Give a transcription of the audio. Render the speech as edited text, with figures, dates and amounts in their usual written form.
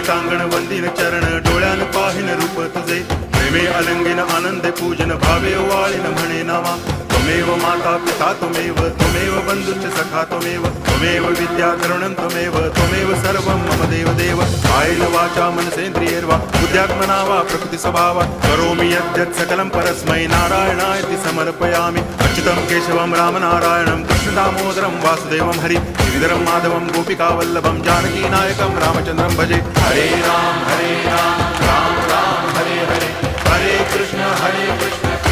देवतांगण वंदिन चरण डोळ्यान पाहिन रूप तुझे प्रेमे अलंगिन आनंदे पूजन भावे वाळीन म्हणे नामा त्वमेव माता पिता त्वमेव बंधुश्च सखा त्वमेव विद्या तरुणं त्वमेव सर्वं मम देव कायेन वाचा मनसेन्द्रियैर्वा बुद्ध्यात्मना वा प्रकृति स्वभावात् करोमि यद्यत् सकलं परस्मै नारायणायति समर्पयामि अच्युतं केशवं रामनारायणं कृष्णदामोदरं वासुदेवं हरि गिरिधरं माधवं गोपिकावल्लभं जानकीनायकं रामचन्द्रं भजे हरे राम राम राम हरे हरे हरे कृष्ण